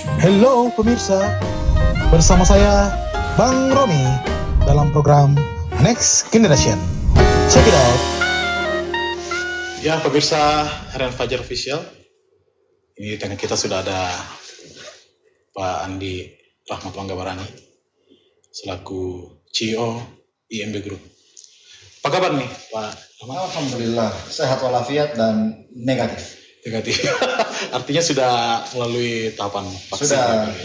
Hello pemirsa, bersama saya Bang Romi dalam program Next Generation. Check it out. Ya pemirsa Harian Fajar Official, ini di tengah kita sudah ada Pak Andi Rahmat Wanggabarani selaku CEO IMB Group. Apa kabar nih Pak Rahmat? Alhamdulillah, sehat walafiat dan negatif. Negatif. Artinya sudah melalui tahapan vaksin.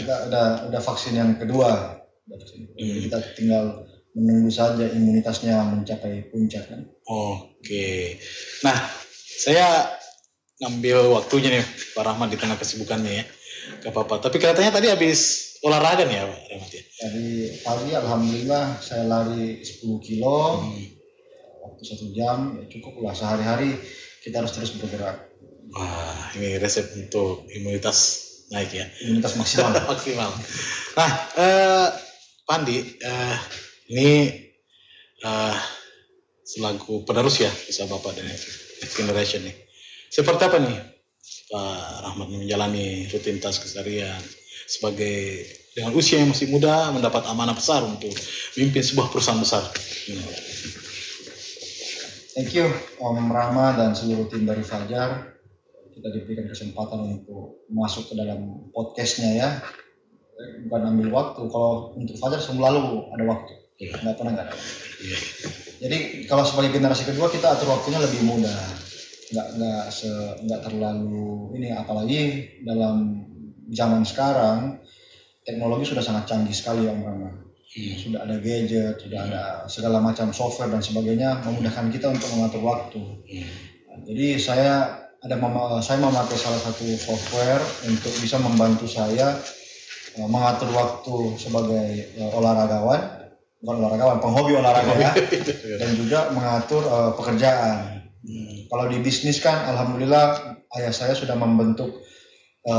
Sudah vaksin yang kedua. Jadi kita tinggal menunggu saja imunitasnya mencapai puncak kan. Oke. Nah, saya ngambil waktunya nih Pak Rahmat di tengah kesibukannya ya. Gak apa-apa. Tapi katanya tadi habis olahraga nih ya Pak Rahmat ya. Jadi pagi alhamdulillah saya lari 10 kilo. Waktu 1 jam ya cukup lah, sehari-hari kita harus terus bergerak. Wah, ini resep untuk imunitas naik ya. Imunitas maksimal. Maksimal. Nah, Pak Andi, ini selaku penerus ya, bisa Bapak dari Next Generation nih. Seperti apa nih Pak Rahmat menjalani rutinitas keseharian sebagai dengan usia yang masih muda mendapat amanah besar untuk memimpin sebuah perusahaan besar. Thank you Om Rama dan seluruh tim dari Fajar. Kita diberikan kesempatan untuk masuk ke dalam podcastnya ya. Bukan ambil waktu, kalau untuk Fajar selalu ada waktu. Nggak pernah nggak ada waktu. Jadi kalau sebagai generasi kedua kita atur waktunya lebih mudah. Nggak terlalu ini, apalagi dalam zaman sekarang teknologi sudah sangat canggih sekali ya Om Rama. Sudah ada gadget, sudah ada segala macam software dan sebagainya memudahkan kita untuk mengatur waktu. Jadi saya memakai salah satu software untuk bisa membantu saya mengatur waktu sebagai penghobi olahraga ya, dan juga mengatur pekerjaan. Kalau di bisnis kan alhamdulillah ayah saya sudah membentuk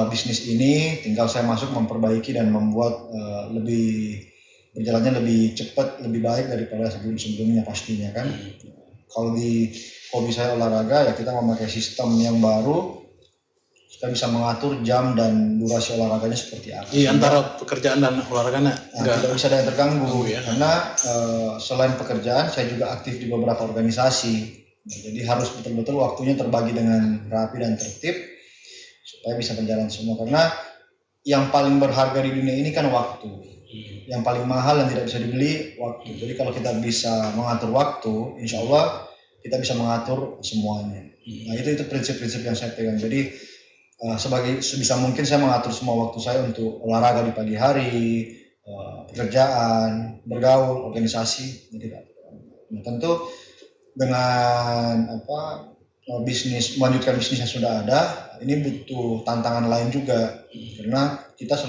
bisnis ini, tinggal saya masuk memperbaiki dan membuat berjalannya lebih cepat, lebih baik daripada sebelumnya pastinya kan. Kalau di hobi saya olahraga ya kita memakai sistem yang baru, kita bisa mengatur jam dan durasi olahraganya seperti apa. Iya, antara pekerjaan dan olahraganya tidak bisa ada yang terganggu ya. Karena selain pekerjaan saya juga aktif di beberapa organisasi. Jadi harus betul-betul waktunya terbagi dengan rapi dan tertib supaya bisa berjalan semua. Karena yang paling berharga di dunia ini kan waktu. Yang paling mahal yang tidak bisa dibeli waktu. Jadi kalau kita bisa mengatur waktu, insya Allah kita bisa mengatur semuanya. Nah itu prinsip-prinsip yang saya pegang. Jadi sebisa mungkin saya mengatur semua waktu saya untuk olahraga di pagi hari, pekerjaan, bergaul, organisasi. Nah tentu dengan melanjutkan bisnis yang sudah ada, ini butuh tantangan lain juga. Karena kita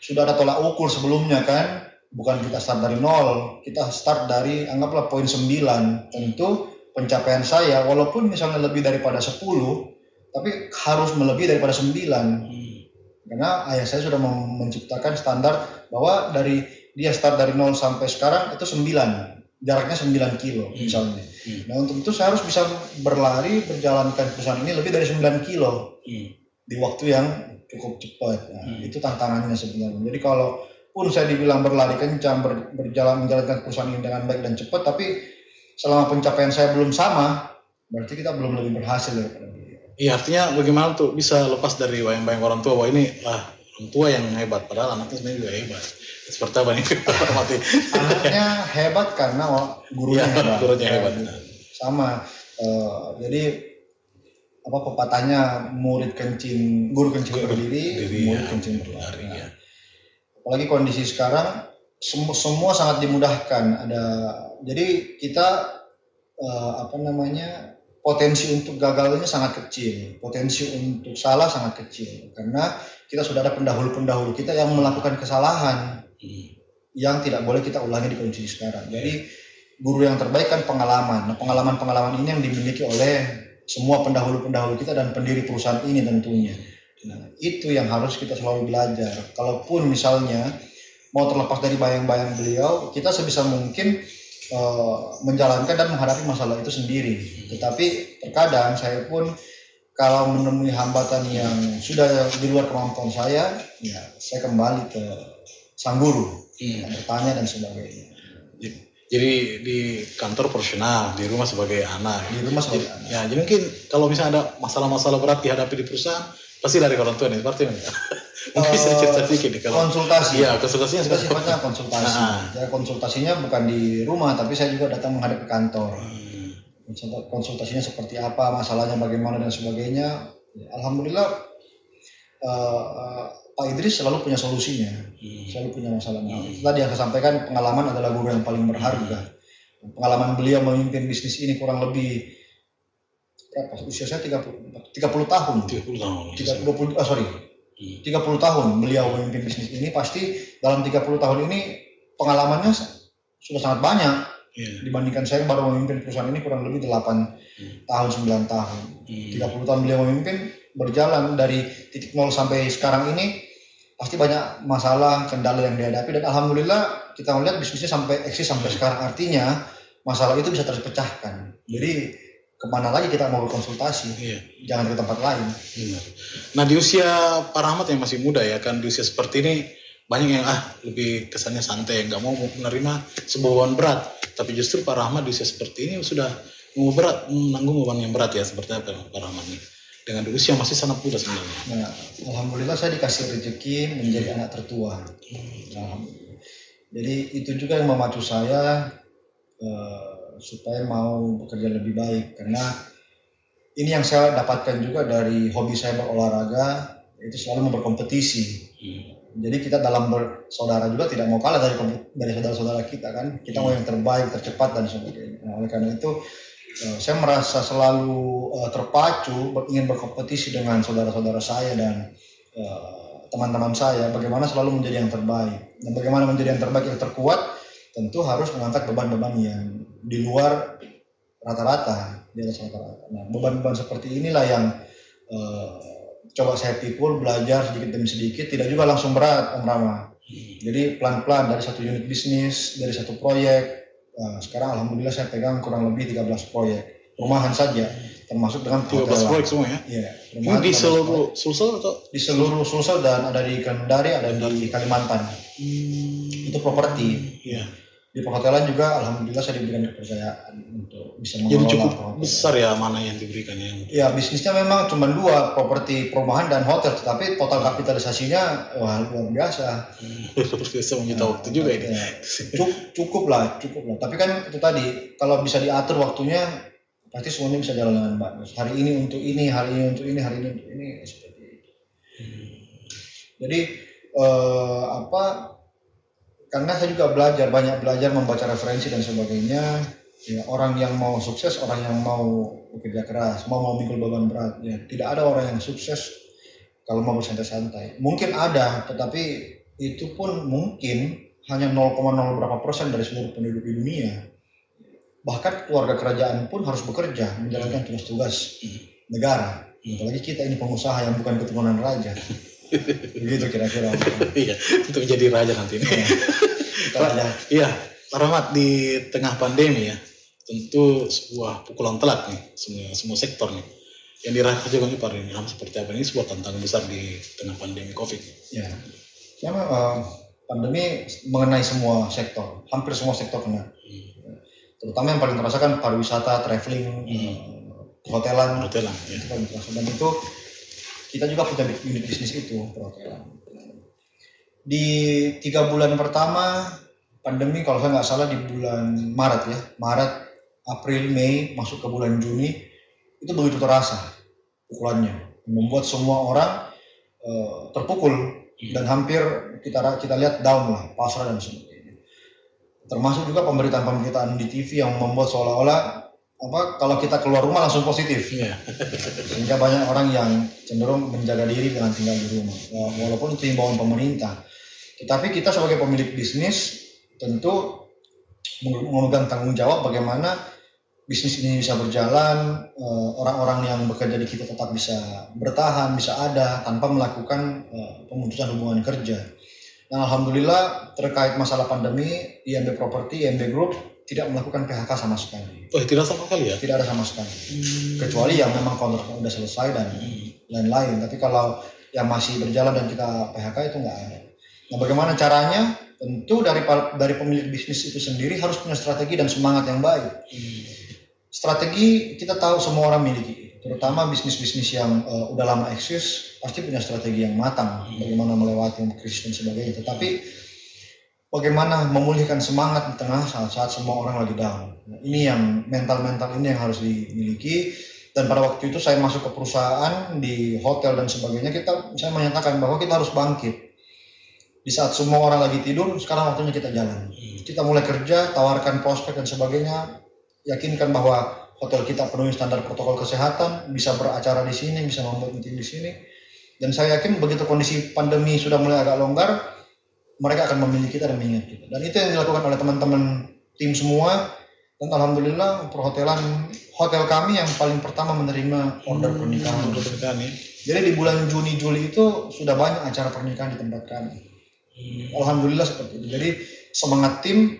sudah ada tolak ukur sebelumnya kan, bukan kita start dari 0, kita start dari anggaplah poin 9. Tentu pencapaian saya walaupun misalnya lebih daripada 10, tapi harus melebihi daripada 9. Karena ayah saya sudah menciptakan standar bahwa dia start dari 0 sampai sekarang itu 9, jaraknya 9 kilo misalnya. Nah untuk itu saya harus bisa berjalankan perusahaan ini lebih dari 9 kilo di waktu yang cukup cepat. Nah, itu tantangannya sebenarnya. Jadi kalau pun saya dibilang berlari kencang, menjalankan perusahaan ini dengan baik dan cepat, tapi selama pencapaian saya belum sama, berarti kita belum lebih berhasil daripada dia. Iya, artinya bagaimana tuh bisa lepas dari bayang-bayang orang tua bahwa ini orang tua yang hebat, padahal anaknya sebenarnya juga hebat. Seperti apa nih? Anaknya hebat karena gurunya hebat. Gurunya hebat. Sama. Jadi pepatahnya guru kencing berdiri, murid kencing berlari. Ya. Apalagi kondisi sekarang semua sangat dimudahkan. Jadi kita potensi untuk gagalnya sangat kecil, potensi untuk salah sangat kecil karena kita sudah ada pendahulu kita yang melakukan kesalahan yang tidak boleh kita ulangi di kondisi sekarang. Jadi guru yang terbaik kan pengalaman. Nah, pengalaman ini yang dimiliki oleh semua pendahulu kita dan pendiri perusahaan ini tentunya. Nah, itu yang harus kita selalu belajar. Kalaupun misalnya mau terlepas dari bayang-bayang beliau, kita sebisa mungkin menjalankan dan menghadapi masalah itu sendiri. Tetapi terkadang saya pun kalau menemui hambatan yang sudah di luar kemampuan saya, ya saya kembali ke sang guru, bertanya dan sebagainya. Jadi di kantor profesional, di rumah sebagai anak. Di rumah sebagai anak. Ya, jadi mungkin kalau misalnya ada masalah-masalah berat dihadapi di perusahaan, pasti dari orang tua nih, seperti ini. Mungkin bisa cerita sedikit nih kalau konsultasi. Iya, konsultasinya Kita seperti sifatnya konsultasi. Ya, konsultasinya bukan di rumah, tapi saya juga datang menghadap ke kantor. Konsultasinya seperti apa, masalahnya bagaimana dan sebagainya. Ya, alhamdulillah Pak Idris selalu punya solusinya, selalu punya masalah. Tadi yang saya sampaikan, pengalaman adalah guru yang paling berharga. Pengalaman beliau memimpin bisnis ini kurang lebih berapa? Usia saya 30 tahun. 30 tahun. 30 tahun beliau memimpin bisnis ini. Pasti dalam 30 tahun ini pengalamannya sudah sangat banyak. Dibandingkan saya baru memimpin perusahaan ini kurang lebih 8 tahun, 9 tahun. 30 tahun beliau memimpin, berjalan dari titik nol sampai sekarang ini pasti banyak masalah, kendala yang dihadapi, dan alhamdulillah kita melihat bisnisnya sampai eksis sampai sekarang. Artinya masalah itu bisa terpecahkan. Jadi kemana lagi kita mau berkonsultasi? Jangan ke tempat lain. Nah, di usia Pak Rahmat yang masih muda ya kan, di usia seperti ini banyak yang lebih kesannya santai, nggak mau menerima sebuah beban berat. Tapi justru Pak Rahmat di usia seperti ini sudah menanggung beban yang berat ya, seperti apa Pak Rahmat ini? Dengan di usia masih sangat muda sebenarnya. Nah, alhamdulillah saya dikasih rezeki menjadi anak tertua. Jadi itu juga yang memacu saya supaya mau bekerja lebih baik, karena ini yang saya dapatkan juga dari hobi saya berolahraga, itu selalu mau berkompetisi. Jadi kita dalam bersaudara juga tidak mau kalah dari saudara-saudara kita kan. Kita mau yang terbaik, tercepat dan sebagainya. Nah, oleh karena itu saya merasa selalu terpacu ingin berkompetisi dengan saudara-saudara saya dan teman-teman saya, bagaimana selalu menjadi yang terbaik. Dan bagaimana menjadi yang terbaik, yang terkuat, tentu harus mengangkat beban-beban yang di luar rata-rata, di atas rata-rata. Nah, beban-beban seperti inilah yang coba saya pikul, belajar sedikit demi sedikit, tidak juga langsung berat Om Rama. Jadi pelan-pelan dari satu unit bisnis, dari satu proyek. Sekarang alhamdulillah saya pegang kurang lebih 13 proyek rumahan saja, termasuk dengan 13 proyek semua ya? Iya. Ini di seluruh Sulsel atau? Di seluruh Sulsel, dan ada di Kendari, ada di Kalimantan. Itu properti. Iya. Di perhotelan juga alhamdulillah saya diberikan kepercayaan untuk bisa mengelola. Jadi cukup perhotelan besar ya mana yang diberikan ya? Ya, bisnisnya memang cuma 2, properti perumahan dan hotel, tetapi total kapitalisasinya luar biasa. Bisa menyita waktu juga ini. Ya, cukup lah. Tapi kan itu tadi, kalau bisa diatur waktunya, pasti semuanya bisa jalan dengan bagus. Hari ini untuk ini, hari ini untuk ini, hari ini untuk ini, seperti itu. Jadi karena saya juga banyak belajar membaca referensi dan sebagainya. Ya, orang yang mau sukses, orang yang mau bekerja keras, mau memikul beban berat. Ya, tidak ada orang yang sukses kalau mau bersantai-santai. Mungkin ada, tetapi itu pun mungkin hanya 0,0 berapa persen dari seluruh penduduk di dunia. Bahkan keluarga kerajaan pun harus bekerja, menjalankan tugas-tugas negara. Apalagi kita ini pengusaha yang bukan keturunan raja. Begitu kira-kira. Iya, untuk jadi raja nanti. Iya, Pak Rahmat, di tengah pandemi ya, tentu sebuah pukulan telak nih semua sektor nih. Yang dirasakan juga Pak Rahmat seperti apa, ini sebuah tantangan besar di tengah pandemi Covid. Ya, pandemi mengenai semua sektor, hampir semua sektor kena. Terutama yang paling terasa kan pariwisata, traveling, hotelan. Ya. Itu paling terasa, dan itu kita juga punya unit bisnis itu, perhotelan. Di 3 bulan pertama pandemi, kalau saya nggak salah di bulan Maret ya, April, Mei, masuk ke bulan Juni, itu begitu terasa pukulannya, membuat semua orang terpukul dan hampir kita lihat down lah, pasrah dan sebagainya. Termasuk juga pemberitaan di TV yang membuat seolah-olah kalau kita keluar rumah langsung positif. Sehingga banyak orang yang cenderung menjaga diri dengan tinggal di rumah, walaupun itu himbauan pemerintah. Tetapi kita sebagai pemilik bisnis tentu memegang tanggung jawab bagaimana bisnis ini bisa berjalan, orang-orang yang bekerja di kita tetap bisa bertahan, bisa ada tanpa melakukan pemutusan hubungan kerja. Dan alhamdulillah terkait masalah pandemi, IMB Property, IMB Group tidak melakukan PHK sama sekali. Oh, tidak sama sekali ya? Tidak ada sama sekali. Kecuali yang memang kontraknya udah selesai dan lain-lain. Tapi kalau yang masih berjalan dan kita PHK itu nggak ada. Nah, bagaimana caranya? Tentu dari pemilik bisnis itu sendiri harus punya strategi dan semangat yang baik. Strategi kita tahu semua orang miliki, terutama bisnis-bisnis yang udah lama eksis pasti punya strategi yang matang. Bagaimana melewati krisis dan sebagainya. Tetapi bagaimana memulihkan semangat di tengah saat semua orang lagi down. Nah, ini yang mental-mental ini yang harus dimiliki. Dan pada waktu itu saya masuk ke perusahaan di hotel dan sebagainya, saya menyatakan bahwa kita harus bangkit. Di saat semua orang lagi tidur, sekarang waktunya kita jalan. Kita mulai kerja, tawarkan prospek dan sebagainya, yakinkan bahwa hotel kita penuhi standar protokol kesehatan, bisa beracara di sini, bisa membuat meeting di sini. Dan saya yakin begitu kondisi pandemi sudah mulai agak longgar, mereka akan memilih kita dan mengingat kita. Dan itu yang dilakukan oleh teman-teman tim semua. Dan alhamdulillah hotel kami yang paling pertama menerima order pernikahan. Ya. Jadi di bulan Juni Juli itu sudah banyak acara pernikahan di tempat kami. Alhamdulillah seperti itu. Jadi semangat tim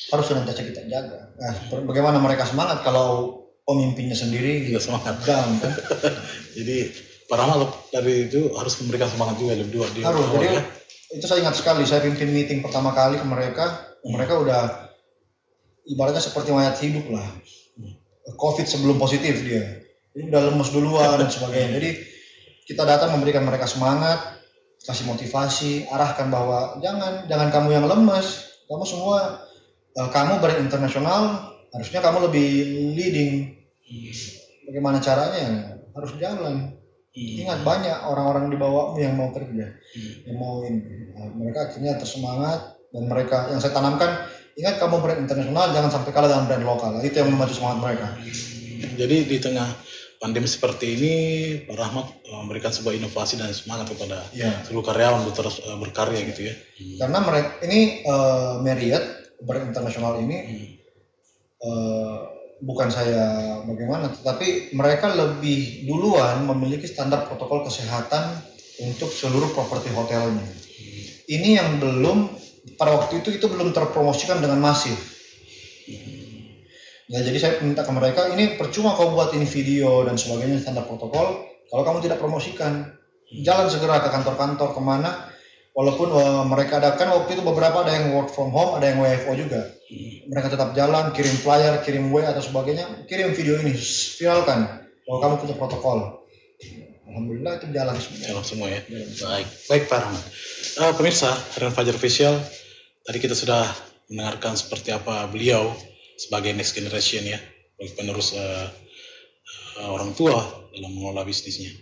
harus senantiasa kita jaga. Nah, bagaimana mereka semangat kalau pemimpinnya sendiri tidak semangat. Down, kan? Jadi Pak Rahmat dari itu harus memberikan semangat juga lebih dua. Harus. Jadi itu saya ingat sekali. Saya pimpin meeting pertama kali ke mereka. Mereka udah ibaratnya seperti mayat hidup lah. COVID sebelum positif dia. Jadi udah lemes duluan dan sebagainya. Jadi kita datang memberikan mereka semangat, kasih motivasi, arahkan bahwa jangan kamu yang lemes. Kamu semua kamu brand internasional, harusnya kamu lebih leading. Bagaimana caranya? Harus jalan. Ingat banyak orang-orang di bawahmu yang mau kerja, yang mau ini. Mereka akhirnya tersemangat dan mereka yang saya tanamkan. Ingat kamu brand internasional, jangan sampai kalah dengan brand lokal. Itu yang memacu semangat mereka. Jadi di tengah pandemi seperti ini, Pak Rahmat memberikan sebuah inovasi dan semangat kepada seluruh karyawan untuk terus berkarya gitu ya. Karena mereka ini Marriott brand internasional ini bukan saya bagaimana, tetapi mereka lebih duluan memiliki standar protokol kesehatan untuk seluruh properti hotelnya. Ini yang belum pada waktu itu belum terpromosikan dengan masif. Nah, jadi saya minta ke mereka, ini percuma kau buat ini video dan sebagainya standar protokol, kalau kamu tidak promosikan. Jalan segera ke kantor-kantor kemana, walaupun mereka ada kan waktu itu beberapa ada yang work from home, ada yang WFO juga. Mereka tetap jalan, kirim flyer, kirim WA atau sebagainya, kirim video ini, viralkan bahwa kamu punya protokol. Alhamdulillah itu jalan semua. Jalan semua ya. Baik Pak Rahmat. Pemirsa Harian Fajar Official, tadi kita sudah mendengarkan seperti apa beliau sebagai next generation ya, sebagai penerus orang tua dalam mengelola bisnisnya.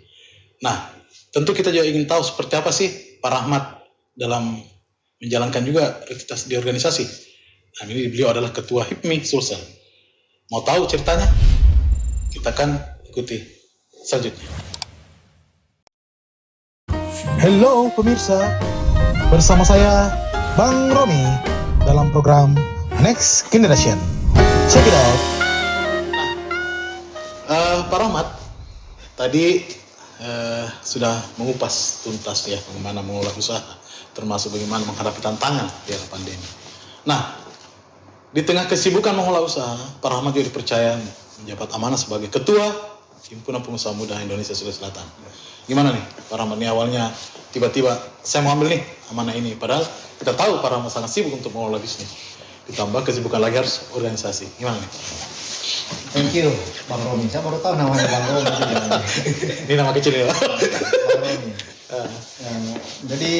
Nah, tentu kita juga ingin tahu seperti apa sih Pak Rahmat dalam menjalankan juga aktivitas di organisasi. Nah, ini beliau adalah Ketua HIPMI Sulsel. Mau tahu ceritanya? Kita akan ikuti selanjutnya. Hello pemirsa, bersama saya Bang Romi dalam program Next Generation. Check it out. Pak Rahmat, tadi sudah mengupas tuntas ya bagaimana mengelola usaha, termasuk bagaimana menghadapi tantangan di era pandemi. Nah, di tengah kesibukan mengelola usaha, Pak Rahmat juga dipercaya menjabat amanah sebagai Ketua Himpunan Pengusaha Muda Indonesia Sulawesi Selatan. Gimana nih Pak Rahmat, nih awalnya tiba-tiba saya mau ambil nih amanah ini, padahal kita tahu Pak Rahmat sangat sibuk untuk mengelola bisnis, ditambah kesibukan lagi harus organisasi. Gimana nih? Thank you Bang Romi, saya baru tahu namanya Bang Romi. Ini nama kecil ya. Bang Romi. Jadi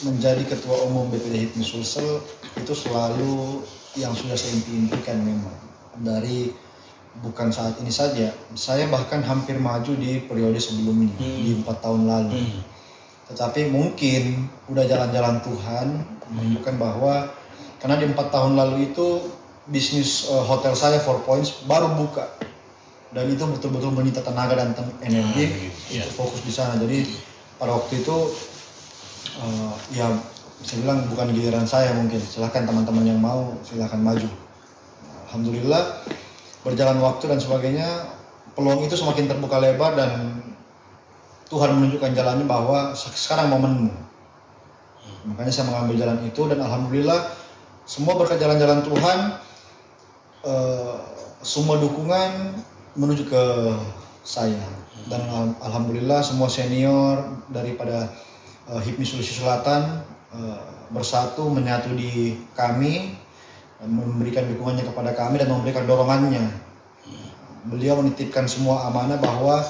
menjadi Ketua Umum BPD HIPMI Sulsel itu selalu yang sudah saya impikan memang dari bukan saat ini saja, saya bahkan hampir maju di periode sebelumnya, di 4 tahun lalu. Tetapi mungkin udah jalan-jalan Tuhan menunjukkan bahwa karena di 4 tahun lalu itu bisnis hotel saya 4 Points baru buka dan itu betul-betul menyita tenaga dan energi untuk fokus di sana. Jadi pada waktu itu ya saya bilang bukan giliran saya, mungkin silahkan teman-teman yang mau silahkan maju. Alhamdulillah berjalan waktu dan sebagainya, peluang itu semakin terbuka lebar dan Tuhan menunjukkan jalannya bahwa sekarang momenmu. Makanya saya mengambil jalan itu dan alhamdulillah semua berkat jalan-jalan Tuhan semua dukungan menuju ke saya, dan alhamdulillah semua senior daripada HIPMI Sulawesi Selatan bersatu menyatu di kami, memberikan dukungannya kepada kami dan memberikan dorongannya. Beliau menitipkan semua amanah bahwa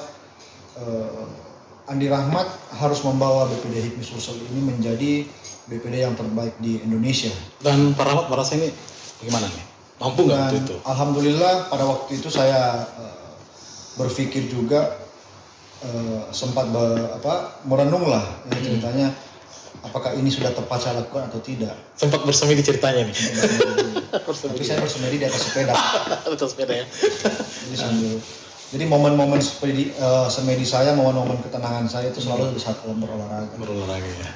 Andi Rahmat harus membawa BPD HIPMI Sulsel ini menjadi BPD yang terbaik di Indonesia. Dan Pak Rahmat merasa ini bagaimana nih? Mampu nggak waktu itu? Alhamdulillah pada waktu itu saya berpikir juga, sempat merenung lah ceritanya, apakah ini sudah tepat saya lakukan atau tidak. Sempat bersemi di ceritanya nih. Tapi saya bersemedi di atas sepeda. Atas sepeda ya. Jadi momen-momen semedi saya, momen-momen ketenangan saya itu selalu di saat berolahraga. Berolahraga ya.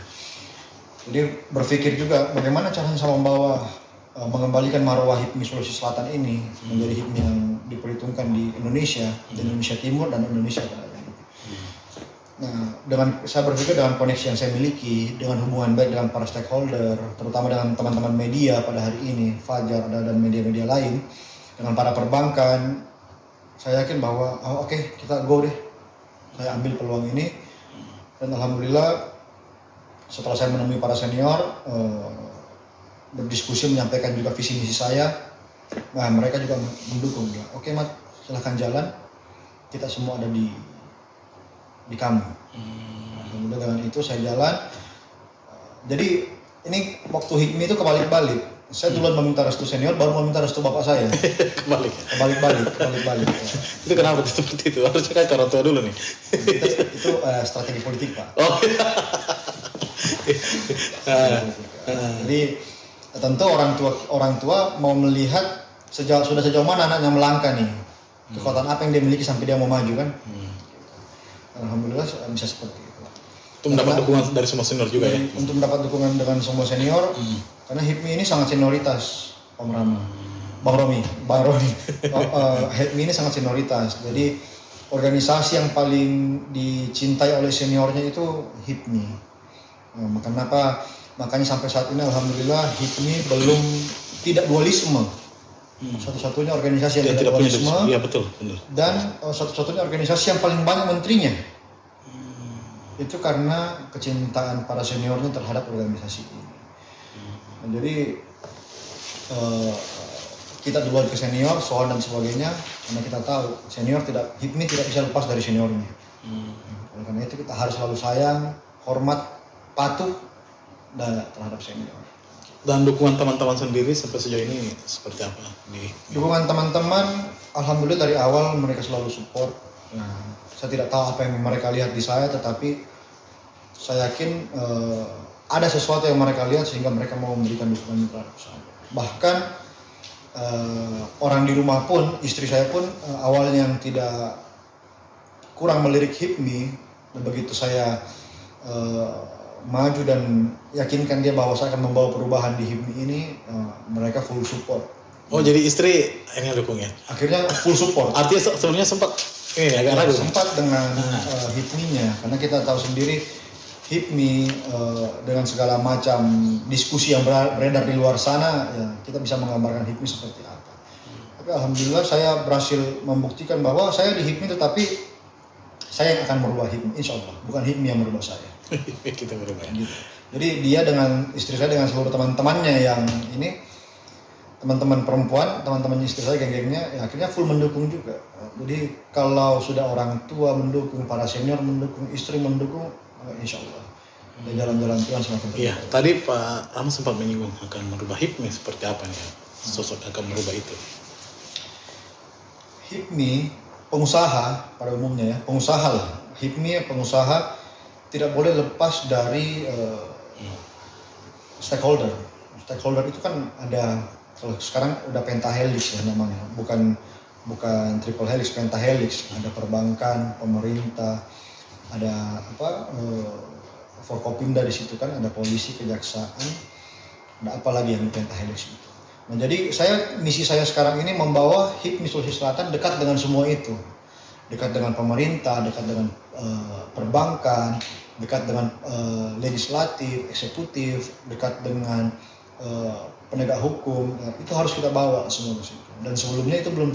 Jadi berpikir juga bagaimana caranya saya membawa, mengembalikan marwah HIPMI Sulawesi Selatan ini menjadi HIPMI yang diperhitungkan di Indonesia, di Indonesia Timur dan Indonesia Barat. Nah, saya berpikir dengan koneksi yang saya miliki, dengan hubungan baik dengan para stakeholder, terutama dengan teman-teman media pada hari ini, Fajar dan media-media lain, dengan para perbankan, saya yakin bahwa oke, kita go deh. Saya ambil peluang ini, dan alhamdulillah setelah saya menemui para senior, berdiskusi, menyampaikan juga visi misi saya, nah mereka juga mendukung. Oke Mat, silahkan jalan, kita semua ada di kamu. Alhamdulillah dengan itu saya jalan. Jadi ini waktu HIPMI itu kebalik-balik. Saya duluan meminta restu senior, baru meminta restu bapak saya. Kebalik-balik. Itu kenapa seperti itu? Harusnya kan ke orang tua dulu nih. Itu strategi politik Pak. Oh. Jadi tentu orang tua mau melihat sudah sejauh mana anaknya melangkah nih, kekuatan apa yang dia miliki sampai dia mau maju kan. Alhamdulillah bisa seperti itu. Itu mendapat dukungan dari semua senior juga ya? Untuk mendapat dukungan dengan semua senior, karena HIPMI ini sangat senioritas, Om Rama. Bang Romi. HIPMI ini sangat senioritas, jadi organisasi yang paling dicintai oleh seniornya itu HIPMI. Makanya sampai saat ini alhamdulillah HIPMI belum tidak dualisme. Satu-satunya organisasi yang tidak dualisme. Iya betul, benar. Dan satu-satunya organisasi yang paling banyak menterinya. Itu karena kecintaan para seniornya terhadap organisasi ini. Nah, jadi kita duluan ke senior, soal dan sebagainya, karena kita tahu HIPMI tidak bisa lepas dari seniornya. Oleh karena itu kita harus selalu sayang, hormat, patuh terhadap senior. Dan dukungan teman-teman sendiri sampai sejauh ini seperti apa? Dukungan teman-teman, alhamdulillah dari awal mereka selalu support. Nah, saya tidak tahu apa yang mereka lihat di saya, tetapi saya yakin ada sesuatu yang mereka lihat sehingga mereka mau memberikan dukungan terhadap saya. Bahkan orang di rumah pun, istri saya pun awalnya yang tidak kurang melirik HIPMI, dan begitu saya maju dan yakinkan dia bahwa saya akan membawa perubahan di HIPMI ini, mereka full support. Oh jadi istri ini dukung ya? Akhirnya full support. Artinya sebelumnya sempat ini agak ragu. Sempat dengan HIPMI-nya, karena kita tahu sendiri HIPMI dengan segala macam diskusi yang beredar di luar sana, ya kita bisa menggambarkan HIPMI seperti apa. Tapi alhamdulillah saya berhasil membuktikan bahwa saya di HIPMI, tetapi saya yang akan merubah HIPMI, insya Allah, bukan HIPMI yang merubah saya. Kita berubah. Gitu. Jadi dia dengan istri saya, dengan seluruh teman-temannya yang ini, teman-teman perempuan, teman-teman istri saya, geng-gengnya, ya akhirnya full mendukung juga. Jadi kalau sudah orang tua mendukung, para senior mendukung, istri mendukung, insya Allah jalan-jalan Tuhan semakin terbuka. Iya, tadi Pak Rahmat sempat menyinggung akan merubah HIPMI seperti apa nih? Sosok akan merubah itu. HIPMI pengusaha pada umumnya ya, pengusaha lah. HIPMI pengusaha tidak boleh lepas dari stakeholder. Stakeholder itu kan ada, kalau sekarang udah pentahelix ya namanya, bukan triple helix, pentahelix. Ada perbankan, pemerintah, ada Forkopimda di situ kan, ada polisi, kejaksaan, ada apa lagi yang pentahelix itu. Nah jadi misi saya sekarang ini membawa HIPMI Sulawesi Selatan dekat dengan semua itu, dekat dengan pemerintah, dekat dengan perbankan, dekat dengan legislatif, eksekutif, dekat dengan penegak hukum. Itu harus kita bawa semua ke situ. dan sebelumnya itu belum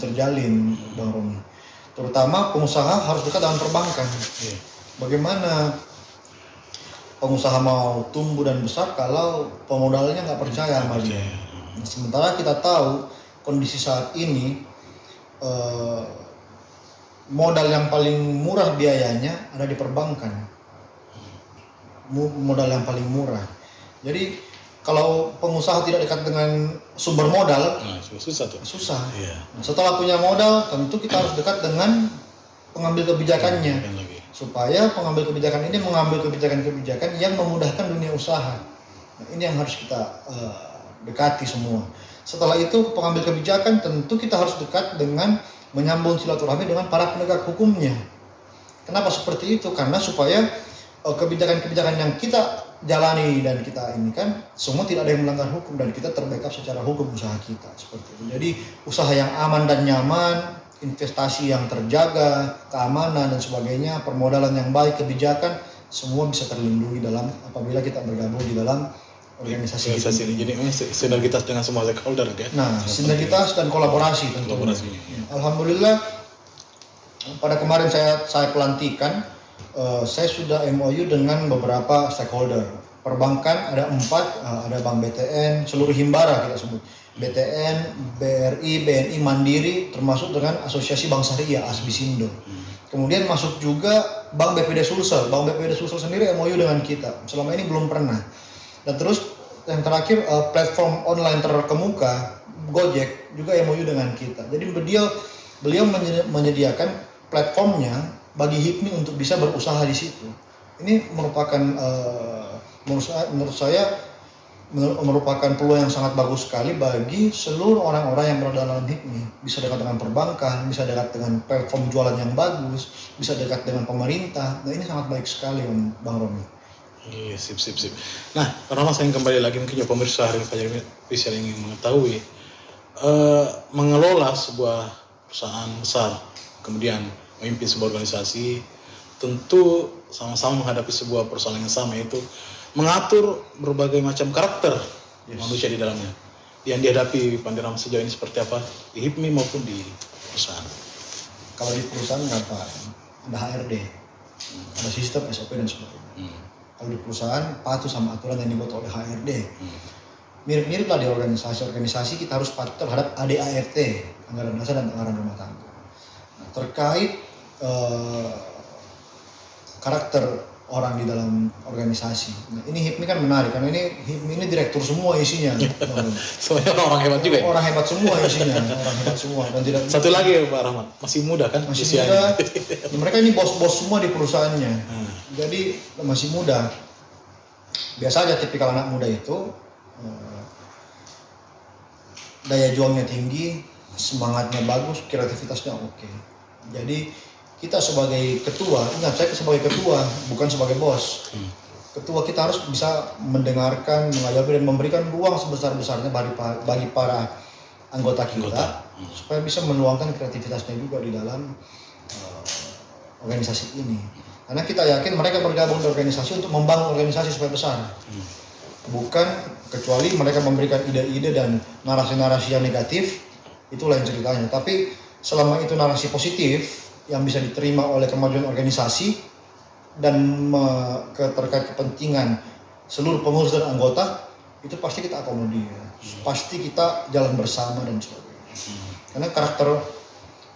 terjalin, Bang Romi. Terutama pengusaha harus dekat dengan perbankan. Bagaimana pengusaha mau tumbuh dan besar kalau pemodalnya nggak percaya sama dia? Sementara kita tahu kondisi saat ini modal yang paling murah biayanya ada di perbankan. Modal yang paling murah. Jadi kalau pengusaha tidak dekat dengan sumber modal, susah tuh. Susah. Iya. Nah, setelah punya modal, tentu kita harus dekat dengan pengambil kebijakannya, supaya pengambil kebijakan ini mengambil kebijakan-kebijakan yang memudahkan dunia usaha. Nah, ini yang harus kita dekati semua. Setelah itu pengambil kebijakan tentu kita harus dekat dengan menyambung silaturahmi dengan para penegak hukumnya. Kenapa seperti itu? Karena supaya kebijakan-kebijakan yang kita jalani dan kita ini kan semua tidak ada yang melanggar hukum dan kita terbackup secara hukum usaha kita seperti itu. Jadi usaha yang aman dan nyaman, investasi yang terjaga, keamanan dan sebagainya, permodalan yang baik, kebijakan semua bisa terlindungi dalam apabila kita bergabung di dalam organisasi ini. Jadi sinergitas dengan semua stakeholder ya. Nah, sinergitas dan kolaborasi tentunya. Alhamdulillah pada kemarin saya pelantikan, saya sudah MOU dengan beberapa stakeholder. Perbankan ada 4, ada Bank BTN, seluruh Himbara kita sebut. BTN, BRI, BNI, Mandiri, termasuk dengan Asosiasi Bank Syariah, Asbisindo. Kemudian masuk juga Bank BPD Sulsel. Bank BPD Sulsel sendiri MOU dengan kita. Selama ini belum pernah. Dan terus yang terakhir platform online terkemuka, Gojek, juga MOU dengan kita. Jadi beliau menyediakan platformnya bagi HIPMI untuk bisa berusaha di situ. Ini merupakan menurut saya merupakan peluang yang sangat bagus sekali bagi seluruh orang-orang yang berada dalam HIPMI. Bisa dekat dengan perbankan, bisa dekat dengan platform jualan yang bagus, bisa dekat dengan pemerintah. Nah, ini sangat baik sekali Bang Romi. Iya, sip. Nah, karena saya kembali lagi mungkin ya pemirsa Harian Fajar Official ingin mengetahui mengelola sebuah perusahaan besar, kemudian memimpin sebuah organisasi, tentu sama-sama menghadapi sebuah persoalan yang sama, yaitu mengatur berbagai macam karakter manusia di dalamnya. Yang dihadapi Pandirama sejauh ini seperti apa di HIPMI maupun di perusahaan? Kalau di perusahaan apa? Ada HRD, ada sistem SOP dan sebagainya. Kalau di perusahaan patuh sama aturan yang dibuat oleh HRD. Mirip-mirip lah di organisasi kita harus patuh terhadap ADART, anggaran dasar dan anggaran rumah tangga. Nah, terkait karakter orang di dalam organisasi. Nah, ini HIPMI kan menarik karena HIPMI ini direktur semua isinya. Soalnya orang hebat juga ya. Orang hebat semua isinya, orang hebat semua dan tidak. Satu lagi ya Pak Rahmat, masih muda kan? Masih muda. Mereka ini bos-bos semua di perusahaannya. Jadi masih muda. Biasa aja tipikal anak muda itu daya juangnya tinggi, semangatnya bagus, kreativitasnya oke. Jadi kita sebagai ketua, ingat saya sebagai ketua, bukan sebagai bos. Ketua kita harus bisa mendengarkan, mengayomi dan memberikan ruang sebesar-besarnya bagi para anggota kita, supaya bisa meluangkan kreativitasnya juga di dalam organisasi ini. Karena kita yakin mereka bergabung di organisasi untuk membangun organisasi supaya besar. Bukan kecuali mereka memberikan ide-ide dan narasi-narasi yang negatif, itu lain ceritanya. Tapi selama itu narasi positif yang bisa diterima oleh kemajuan organisasi dan terkait kepentingan seluruh pengurus dan anggota, itu pasti kita akomodir. Pasti kita jalan bersama dan sebagainya. Karena karakter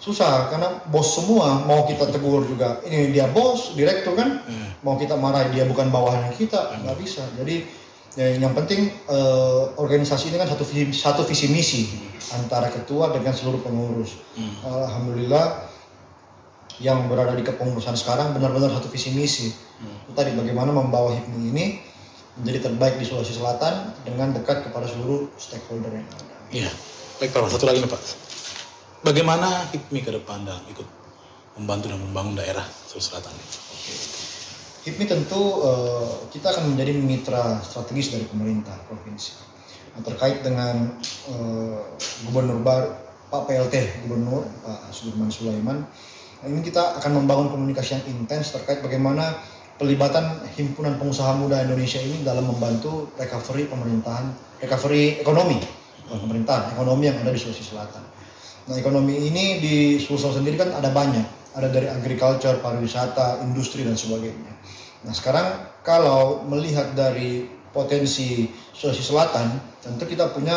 susah, karena bos semua mau kita tegur juga. Ini dia bos, direktur kan, mau kita marah dia bukan bawahan kita, nggak bisa. Jadi yang penting organisasi ini kan satu visi misi antara ketua dengan seluruh pengurus. Alhamdulillah yang berada di kepengurusan sekarang benar-benar satu visi misi. Tadi bagaimana membawa HIPMI ini menjadi terbaik di Sulawesi Selatan dengan dekat kepada seluruh stakeholder yang ada. Iya, baik Pak. Satu lagi nih Pak. Bagaimana HIPMI ke depan dalam ikut membantu dan membangun daerah Sulawesi Selatan? HIPMI tentu kita akan menjadi mitra strategis dari pemerintah provinsi. Nah, terkait dengan Gubernur baru Pak PLT Gubernur Pak Sudirman Sulaiman, ini kita akan membangun komunikasi yang intens terkait bagaimana pelibatan himpunan pengusaha muda Indonesia ini dalam membantu recovery pemerintahan, recovery ekonomi pemerintahan, ekonomi yang ada di Sulawesi Selatan. Nah, ekonomi ini di Sulsel sendiri kan ada banyak, ada dari agriculture, pariwisata, industri dan sebagainya. Nah, sekarang kalau melihat dari potensi Sulawesi Selatan, tentu kita punya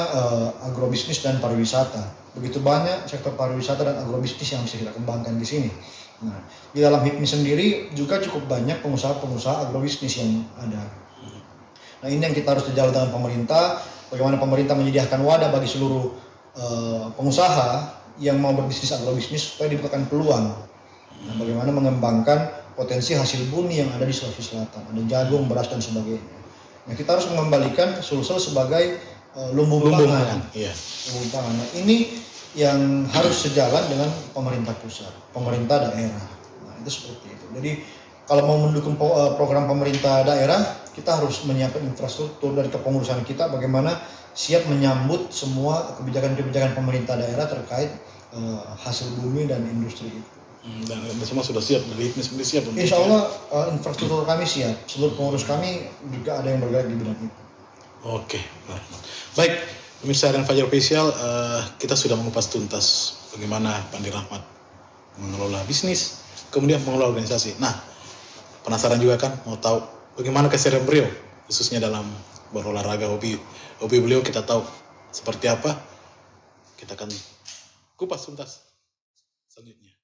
agrobisnis dan pariwisata. Begitu banyak sektor pariwisata dan agrobisnis yang bisa kita kembangkan di sini. Nah, di dalam HIPMI sendiri juga cukup banyak pengusaha-pengusaha agrobisnis yang ada. Nah, ini yang kita harus jalan dengan pemerintah, bagaimana pemerintah menyediakan wadah bagi seluruh pengusaha yang mau berbisnis agrobisnis supaya dibukakan peluang. Nah, bagaimana mengembangkan potensi hasil bumi yang ada di Sulawesi Selatan, ada jagung, beras dan sebagainya. Nah, kita harus mengembalikan Sulsel sebagai lumbung pangan. Iya. Lumbung pangan. Nah, ini yang harus sejalan dengan pemerintah pusat, pemerintah daerah. Nah, itu seperti itu. Jadi kalau mau mendukung program pemerintah daerah, kita harus menyiapkan infrastruktur dari kepengurusan kita bagaimana siap menyambut semua kebijakan-kebijakan pemerintah daerah terkait hasil bumi dan industri itu. Dan semua sudah siap, dari HIPMI sendiri siap. Insya Allah infrastruktur kami siap, seluruh pengurus kami juga ada yang bergerak di bidang itu. Oke, baik. Pemirsa Harian Fajar Official, kita sudah mengupas tuntas bagaimana Pak Andi Rahmat mengelola bisnis, kemudian mengelola organisasi. Nah, penasaran juga kan, mau tahu bagaimana keseharian beliau, khususnya dalam berolahraga, hobi beliau kita tahu seperti apa. Kita akan kupas tuntas selanjutnya.